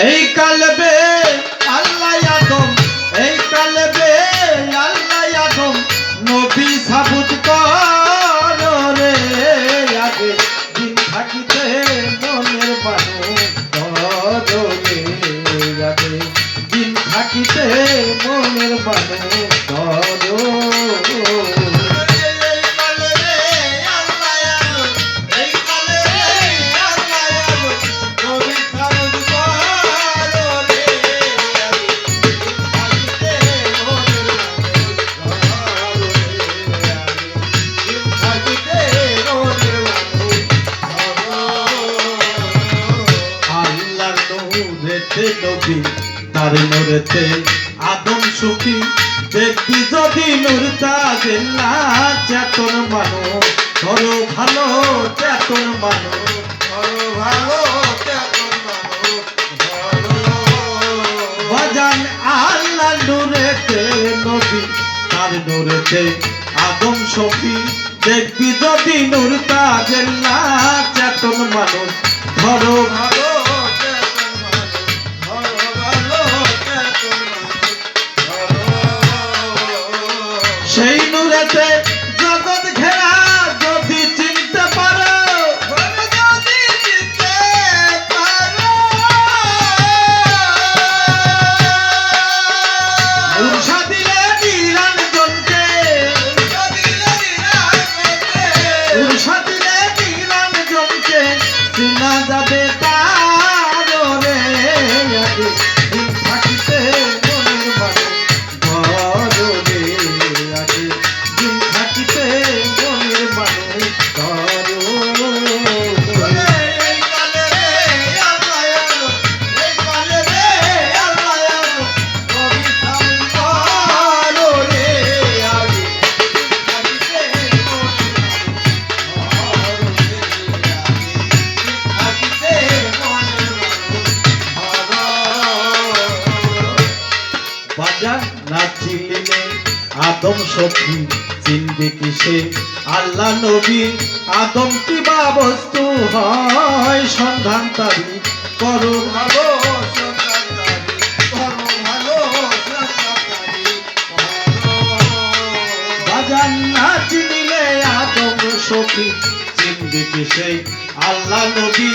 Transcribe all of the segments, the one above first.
এই কালবে আল্লাহ আদম, এই কালবে আল্লাহ আদম নবী সাবুত করে আগে দিন থাকিতে মনের মানুষ ধরে আগে দিন থাকিতে মনের মানুষ ধরো নবী তার নূরেতে আদম সুখী দেখবি যদি নূর তাজেল্লা চেতন মানুষ ধরো ভালো চেতন মানুষ ধরো ভালো চেতন মানুষ বাজান আল্লাহ নূরেতে নবী তার নূরেতে আদম সুখী দেখবি যদি নূর তাজেল্লা চেতন মানুষ ধরো ভালো সেই নূরেতে জগৎ ঘেরা যদি চিনতে পারো উৎসাহ দিলে নিরঞ্জনকে উৎসাহ দিলে নিরঞ্জনকে চিনা যাবে তার রে থাকিতে আদম সখী চিনবে কিসে আল্লাহ নবী আদম কি বা বস্তু হয় সন্ধান তারি করো ভালো বাজান না চিনিলে আদম সখী চিনবে কিসে আল্লাহ নবী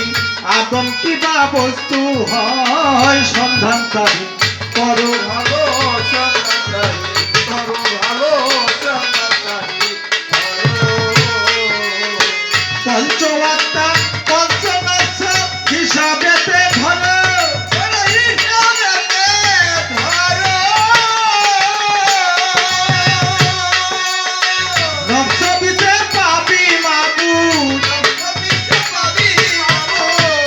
আদম কি বা বস্তু হয় সন্ধান তারি করো ভালো পঞ্চমাত্মা পঞ্চমাস হিসাবেতে ধরো নবসবিতে পাবি মাবুদ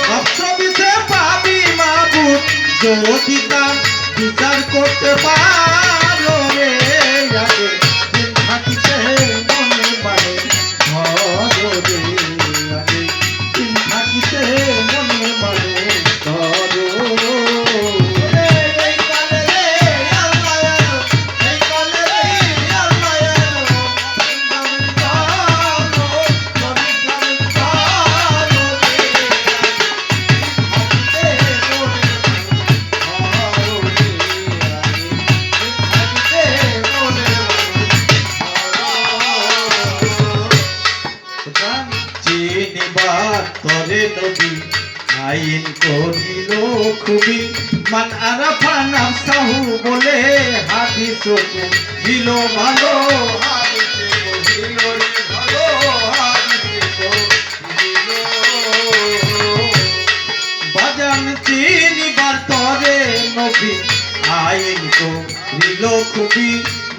নবসবিতে পাবি মাবুদ যদি তার বিচার করতে পারো রে আগে দিন থাকিতে মনে পারে ধরো রে আগে দিন থাকিতে মনে পারে ধরো তরে নবী আইন করিল খুবই মান আরাফা নাফসাহু বলে হাদিস দিল ভালো বাজান চিনিবার তরে নবী আইন করিল খুবই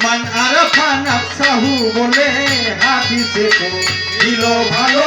মান আরাফা নাফসাহু বলে হাদিস দিল ভালো